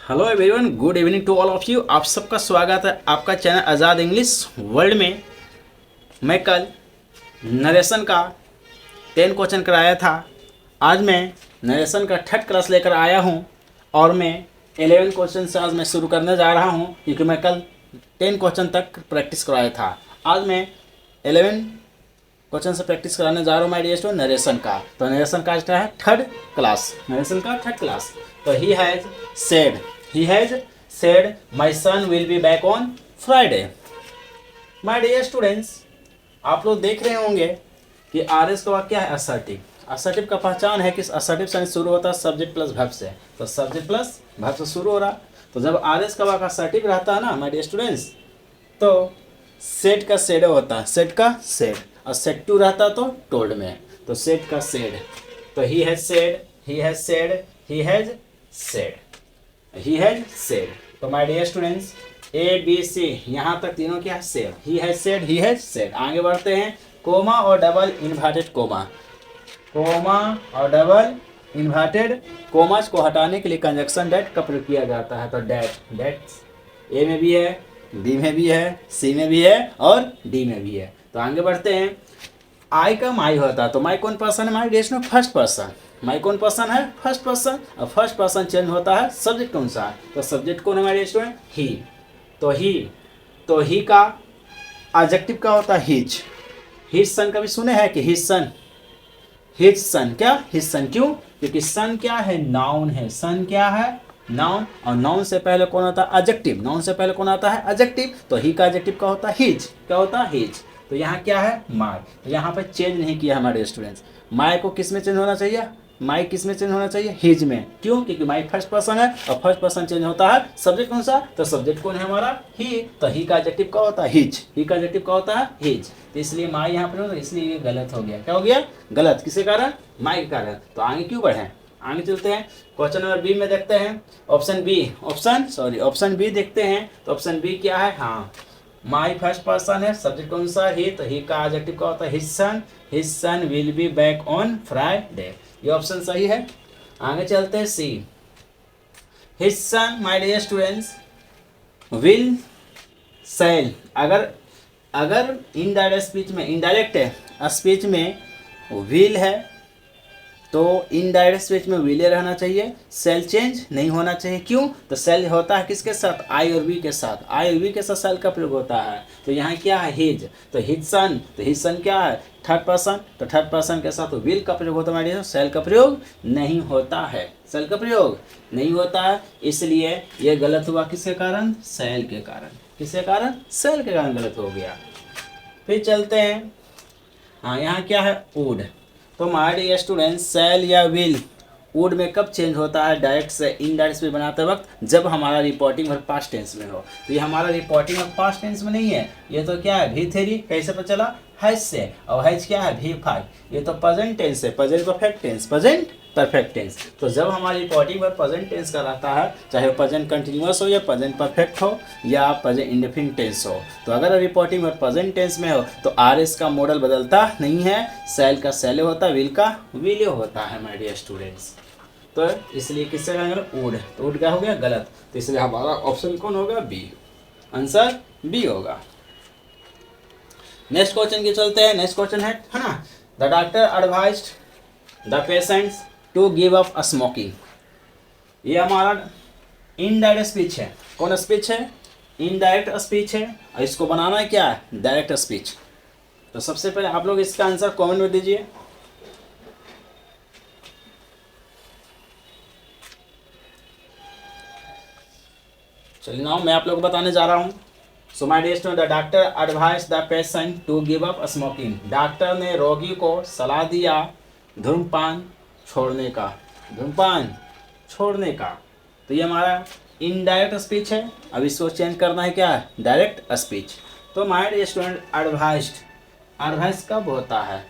Hello everyone, good evening to all of you. आप सबका स्वागत है आपका चैनल आज़ाद इंग्लिश वर्ल्ड में। मैं कल नरेशन का 10 क्वेश्चन कराया था। आज मैं नरेशन का 3rd क्लास लेकर आया हूं और मैं 11 क्वेश्चन से आज मैं शुरू करने जा रहा हूं, क्योंकि मैं कल 10 क्वेश्चन तक प्रैक्टिस कराया था। आज मैं 11 क्वेश्चन से प्रैक्टिस कराने जा रहा हूँ माय डियर स्टूडेंट नरेशन का। तो नरेशन का क्या है? 3rd क्लास, नरेशन का 3rd क्लास। तो he has said my son will be back on Friday. My dear students, आप लोग देख रहे होंगे कि आरएस का वाक्य है असर्टिव। असर्टिव का पहचान है कि असर्टिव सेंस शुरू होता है सब्जेक्ट प्लस वर्ब से। तो सब्जेक्ट प्लस वर्ब से शुरू हो रहा। तो जब आरएस का वाक्य असर्टिव रहता है ना माय डियर स्टूडेंट्स, तो सेड का सेड होता है, सेड का सेड, और सेड टू रहता तो टोल्ड में। तो सेड का सेड, तो he has said, he has said, he has said, he has said. तो my dear students, A B C यहाँ तक तीनों क्या? Said, he has said, he has said. आगे बढ़ते हैं। कोमा और डबल इन्वर्टेड कोमा, कोमा और डबल इन्वर्टेड कोमास को हटाने के लिए कंजक्शन डेट का प्रयोग किया जाता है। तो डेट ए में भी है, बी में भी है, सी में भी है और डी में भी है। तो आगे बढ़ते हैं। आई का माई होता है, तो माई कौन पर्सन है? माई डेश में फर्स्ट पर्सन। माई कौन पर्सन है? First person. और फर्स्ट पर्सन चेंज होता है सब्जेक्ट कौन सा? तो सब्जेक्ट कौन है हमारे स्टूडेंट? ही। तो ही का एडजेक्टिव का होता है हिज। हिज सन कभी सुने हैं कि हिज सन? हिज सन, क्या हिज सन? क्यों? क्योंकि सन क्या है? नाउन है। सन क्या है? नाउन। और नाउन से पहले कौन आता है? एडजेक्टिव। नाउन से पहले कौन आता है? एडजेक्टिव। तो ही का एडजेक्टिव का होता है हिज। क्या होता है? हिज। तो यहाँ क्या है? माई। तो यहाँ पर चेंज नहीं किया हमारे स्टूडेंट्स। माई को किस में चेंज होना चाहिए? माई किस में चेंज होना चाहिए? हिज में। क्यों? क्योंकि माई फर्स्ट पर्सन है और फर्स्ट पर्सन चेंज होता है सब्जेक्ट कौन सा? तो सब्जेक्ट कौन है हमारा? ही। तो ही का एडजेक्टिव का होता है हिज। ही का एडजेक्टिव का होता है हिज। तो इसलिए माई यहाँ पर, तो इसलिए ये गलत हो गया। क्या हो गया? गलत। किसके कारण? माई के कारण। तो आगे क्यों बढ़े? आगे चलते हैं। क्वेश्चन नंबर बी में देखते हैं। ऑप्शन बी देखते हैं। तो ऑप्शन बी क्या है? हाँ, माई फर्स्ट पर्सन है, सब्जेक्ट कौन सा? ही। तो ही का एडजेक्टिव का होता है his son will be back on Friday. ये ऑप्शन सही है। आगे चलते हैं। C, his son my dear students will shall. अगर इनडायरेक्ट स्पीच में, इनडायरेक्ट है स्पीच में विल है, तो इनडायरेक्ट स्पीच में विले रहना चाहिए, सेल चेंज नहीं होना चाहिए। क्यों? तो सेल होता है किसके साथ? आई और वी के साथ। आई और वी के साथ सेल का प्रयोग होता है। तो यहाँ क्या है? हिज। तो हिज सन, तो हिज सन क्या है? Third person. तो थर्ड पर्सन के साथ विल का प्रयोग होता है, सेल का प्रयोग नहीं होता है। सेल का प्रयोग नहीं होता है, इसलिए ये गलत हुआ। किसके कारण? सेल के कारण। किसके कारण? सेल के कारण गलत हो गया। फिर चलते हैं। हाँ, यहाँ क्या है? वुड। तो माय डियर स्टूडेंट, सेल या विल वुड में कब चेंज होता है? डायरेक्ट से इनडायरेक्ट स्पीच बनाते वक्त, जब हमारा रिपोर्टिंग वर्ब पास्ट टेंस में हो। तो ये हमारा रिपोर्टिंग वर्ब पास्ट टेंस में नहीं है, ये तो क्या है? भी थ्री। कैसे पता चला? हैज से। और हैज क्या है? भी फाइव। ये तो प्रेजेंट टेंस है, present perfect tense, present perfect tense. तो जब हमारी रिपोर्टिंग वर्ब प्रेजेंट टेंस का रहता है, चाहे वो प्रेजेंट कंटिन्यूअस हो या प्रेजेंट परफेक्ट हो या प्रेजेंट इंडेफिनिट टेंस हो, तो अगर रिपोर्टिंग वर्ब प्रेजेंट टेंस में हो तो आरएस का मॉडल बदलता नहीं है। सेल का सेले होता है, विल का विले होता है माय डियर स्टूडेंट्स। तो इसलिए किससे कहेंगे? वुड। तो वुड क्या हो गया? गलत। तो इसलिए हमारा ऑप्शन कौन होगा? बी। आंसर बी होगा। नेक्स्ट क्वेश्चन की चलते हैं। नेक्स्ट क्वेश्चन है ना, the doctor advised the patients to give up smoking. ये हमारा इनडायरेक्ट स्पीच है। कौन स्पीच है? इनडायरेक्ट स्पीच है। और इसको बनाना है क्या? Direct speech. तो सबसे पहले आप लोग इसका आंसर कमेंट में दीजिए। चलिए ना, मैं आप लोग को बताने जा रहा हूँ। So my dear student, the doctor advise the patient to give up smoking. Doctor ने रोगी को सलाह दिया धूम्रपान छोड़ने का। धूम्रपान छोड़ने का। तो ये हमारा इनडायरेक्ट स्पीच है। अब इसको चेंज करना है क्या? Direct speech. तो माय डियर स्टूडेंट, एडवाइस कब होता है?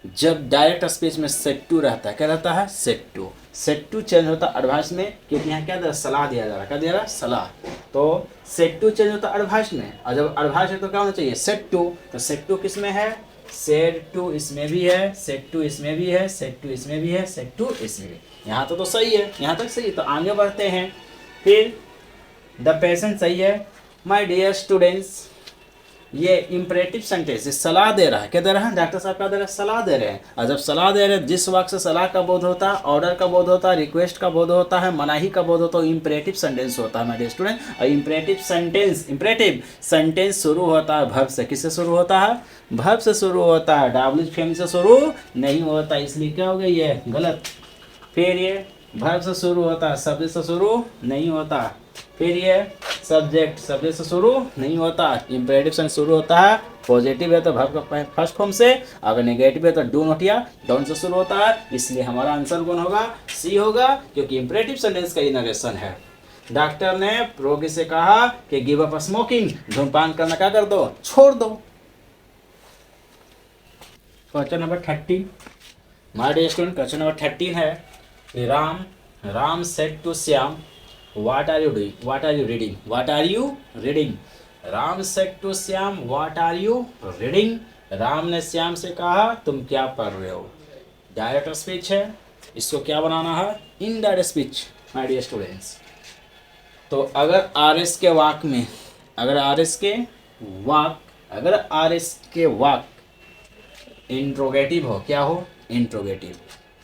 जब डायरेक्ट स्पीच में सेट टू रहता है। क्या रहता है? Said to. Said to change होता है एडवाइस में, क्योंकि यहाँ क्या दे रहा? सलाह दिया जा रहा है। क्या दे रहा है? सलाह। तो सेट टू चेंज होता है एडवाइस में, और जब एडवाइस है तो क्या होना चाहिए? Said to. तो सेट टू किस में है? सेट टू इसमें भी है, सेट टू इसमें भी है, सेट टू इसमें भी है, सेट टू इसमें भी। यहाँ तो सही है, यहाँ तक सही है, तो आगे बढ़ते हैं। फिर द पेशेंट सही है। माय डियर स्टूडेंट्स, ये इम्परेटिव सेंटेंस सलाह दे रहा है, क्या दे रहा है, डॉक्टर साहब क्या दे रहे हैं, सलाह दे रहे हैं। और जब सलाह दे रहे हैं, जिस वाक्य से सलाह का बोध होता है, ऑर्डर का बोध होता है, रिक्वेस्ट का बोध होता है, मनाही का बोध होता है, इम्परेटिव सेंटेंस होता है माय स्टूडेंट। और इम्परेटिव सेंटेंस शुरू होता है वर्ब से। किससे शुरू होता है, वर्ब से शुरू होता है, डब्ल्यू फैमिली से शुरू नहीं होता, इसलिए क्या हो गया ये गलत। फिर ये वर्ब से शुरू होता है, सब्जेक्ट से शुरू नहीं होता। फिर ये सब्जेक्ट से शुरू नहीं होता। इम्परेटिव से शुरू होता है, पॉजिटिव है तो वर्ब का फर्स्ट फॉर्म से, अगर नेगेटिव है तो डू नॉट या डोंट से शुरू होता है। इसलिए हमारा आंसर कौन होगा, सी होगा, क्योंकि इम्परेटिव सेंटेंस का ये नरेशन है। डॉक्टर ने रोगी से कहा कि गिव अप स्मोकिंग, धूमपान करना क्या कर दो, छोड़ दो। Question number 13, my dear student, question number 13 है। Ram said to Shyam, What are you doing? What are you reading? What are you reading? Ram said to Shyam, What are you reading? Ram ने श्याम से कहा, तुम क्या पढ़ रहे हो। डायरेक्ट स्पीच है, इसको क्या बनाना है, indirect speech my dear students. तो अगर आर एस के वाक में, अगर आर एस के वाक इंट्रोगेटिव हो, क्या हो, इंट्रोगेटिव।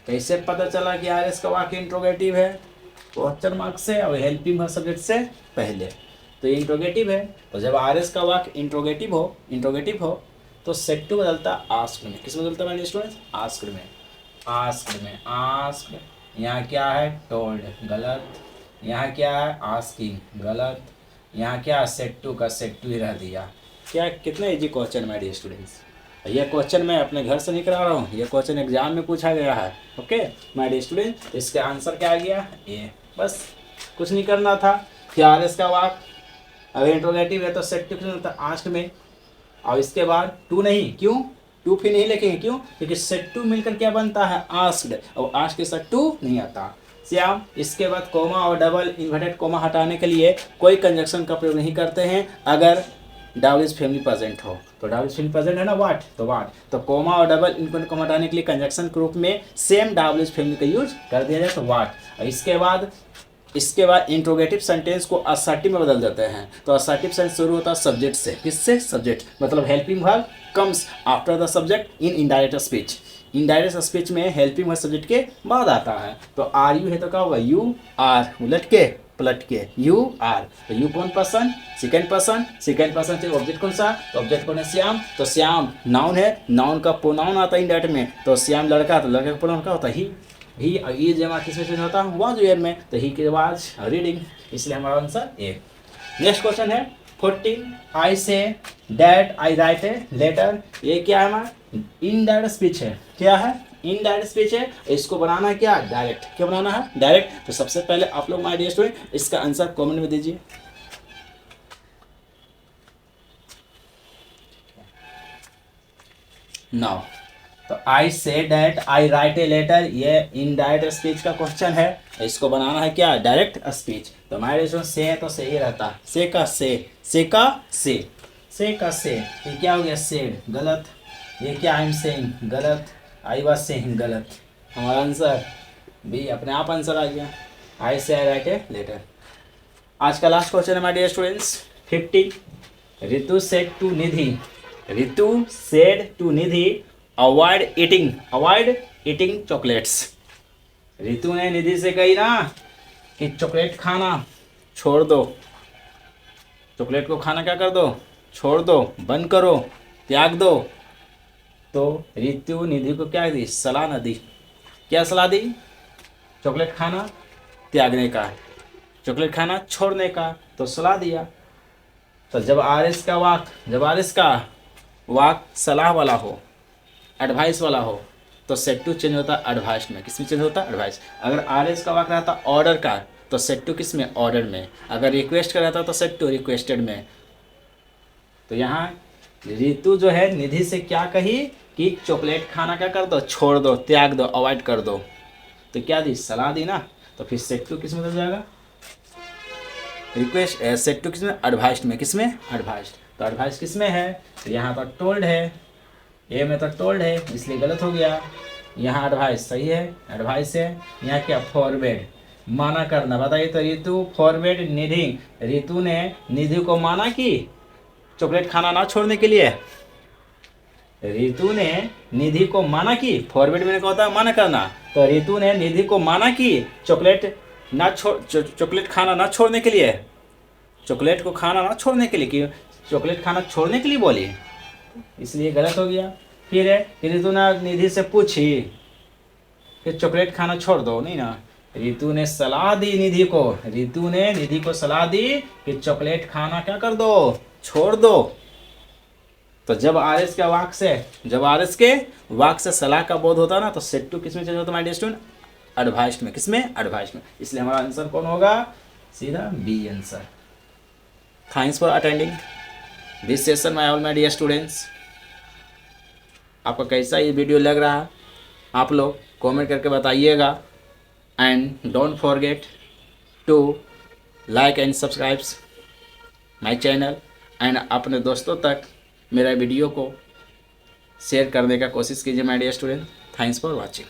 कैसे पता चला कि आर एस का वाक इंट्रोगेटिव है, क्वेश्चन मार्क से और हेल्पिंग सब्जेक्ट से पहले, तो ये इंट्रोगेटिव है। तो जब आर एस का वाक्य इंट्रोगेटिव हो तो सेट टू बदलता आस्क्ड में। किस में बदलता है स्टूडेंट्स, आस्क्ड में। आस्क्ड यहाँ क्या है, टोल्ड, गलत। यहाँ क्या है, आस्किंग, गलत। यहाँ क्या, सेट टू का सेट टू ही रह दिया। क्या कितना easy question my dear students. यह क्वेश्चन मैं अपने घर से नहीं करा रहा हूँ, यह क्वेश्चन एग्जाम में पूछा गया है। ओके माय डियर स्टूडेंट, इसका आंसर क्या आ गया, ए। बस कुछ नहीं करना था। फिर आर एस का वाक अगर इंट्रोगेटिव है तो सेट टू आस्क्ड में, और इसके बाद टू नहीं, क्यों, टू फिर नहीं लिखेंगे, क्यों, क्योंकि सेट टू मिलकर क्या बनता है, आस्क्ड, और आस्क्ड के साथ टू नहीं आता। श्याम, इसके बाद कोमा और डबल इन्वर्टेड कोमा हटाने के लिए कोई कंजक्शन का प्रयोग नहीं करते हैं अगर डबल इज फैमिली प्रेजेंट हो। तो डबल इज फैमिली प्रेजेंट है ना, वाट, तो वाट, तो कोमा और डबल इनको हटाने के लिए कंजक्शन के रूप में सेम डबल इज फैमिली का यूज कर दिया जाए, तो वाट। और इसके बाद इंट्रोगेटिव सेंटेंस को असर्टिव में बदल देते हैं। तो असर्टिव सेंटेंस शुरू होता है सब्जेक्ट से। किससे, सब्जेक्ट, मतलब helping verb comes after the subject in indirect speech. Indirect speech में हेल्पिंग वर्ब सब्जेक्ट के बाद आता है। तो आर यू है तो क्या होगा, यू आर, पलट के यू आर। तो यू कौन पर्सन, सेकेंड पर्सन से ऑब्जेक्ट कौन सा, तो ऑब्जेक्ट कौन है, श्याम। तो श्याम नाउन है, नाउन का प्रोनाउन आता है इंडायरेक्ट में। तो श्याम लड़का, तो लड़के का प्रोनाउन क्या होता है, ही। और ये जमा किस में चेंज होता है, वाज वेयर में, तो ही के वाज रीडिंग, इसलिए हमारा आंसर ए। नेक्स्ट क्वेश्चन है 14, I say that I write a letter. ये क्या है, हमारा इनडायरेक्ट स्पीच है। क्या है, इनडायरेक्ट स्पीच है। इसको बनाना है क्या, डायरेक्ट। क्या बनाना है, डायरेक्ट। तो सबसे पहले आप लोग माय डियर स्टूडेंट इसका आंसर कमेंट में दीजिए। नाउ तो I say that I write a letter, ये इनडायरेक्ट स्पीच का क्वेश्चन है। इसको बनाना है क्या, डायरेक्ट स्पीच। तो हमारे जो से है तो से ही रहता, से का से। ये क्या हो गया, सेड, गलत। ये क्या, आई एम सेइंग, गलत। आई वाज सेइंग, गलत। हमारा आंसर बी, अपने आप आंसर आ गया, आई से आई राइट ए लेटर। आज का लास्ट क्वेश्चन है my dear students 50, Ritu said to Nidhi avoid eating chocolates. Ritu ने निधि से कही ना कि चॉकलेट खाना छोड़ दो, चॉकलेट को खाना क्या कर दो, छोड़ दो, बंद करो, त्याग दो। तो रितु निधि को क्या दी, सलाह न दी। क्या सलाह दी, चॉकलेट खाना त्यागने का, चॉकलेट खाना छोड़ने का, तो सलाह दिया। तो जब आर एस का वाक सलाह वाला हो, एडवाइस वाला हो, तो सेट टू चेंज होता है एडवाइस में। किस में चेंज होता है, एडवाइस। अगर आर एस का वाक रहता ऑर्डर का, तो सेट टू किस में, ऑर्डर में। अगर रिक्वेस्ट का रहता तो सेट टू रिक्वेस्टेड में। तो यहाँ रितु जो है निधि से क्या कही कि चॉकलेट खाना क्या कर दो, छोड़ दो, त्याग दो, अवॉइड कर दो। तो क्या दी, सलाह दी ना। तो फिर सेट टू किस में बदल जाएगा, रिक्वेस्ट। सेट टू किस में, एडवाइस्ड में। किस में, एडवाइस्ड। तो एडवाइस किस में है, तो यहाँ पर टोल्ड है, ए में तो टोल्ड है इसलिए गलत हो गया। यहाँ एडवाइस सही है, एडवाइस है। यहाँ क्या फॉरवर्ड, माना करना। बताइए तो रितु फॉरवर्ड निधि, रितु ने निधि को माना कि चॉकलेट खाना ना छोड़ने के लिए। रितु ने निधि को माना कि, फॉरवर्ड में क्या होता है, माना करना। तो रितु ने निधि को माना कि चॉकलेट खाना ना छोड़ने के लिए, चॉकलेट को खाना ना छोड़ने के लिए, कि चॉकलेट खाना छोड़ने के लिए बोली, इसलिए गलत हो गया। फिर है कि रितु ने निधि से पूछी कि चॉकलेट खाना छोड़ दो, नहीं ना, रितु ने सलाह दी निधि को, रितु ने निधि को सलाह दी कि चॉकलेट खाना क्या कर दो, छोड़ दो। तो जब आरएस के वाक्य से, जब आरएस के वाक्य से सलाह का बोध होता है ना, तो सेट टू किसमें चेंज होता है माय डियर स्टूडेंट, एडवाइस्ड में। किसमें, एडवाइस्ड में। इसलिए हमारा आंसर कौन होगा, सीधा B answer. Thanks for attending this session my all my dear students. आपको कैसा ये वीडियो लग रहा, आप लोग कमेंट करके बताइएगा। And don't forget to like and subscribe my channel, and अपने दोस्तों तक मेरा वीडियो को शेयर करने का कोशिश कीजिए my dear student. Thanks for watching.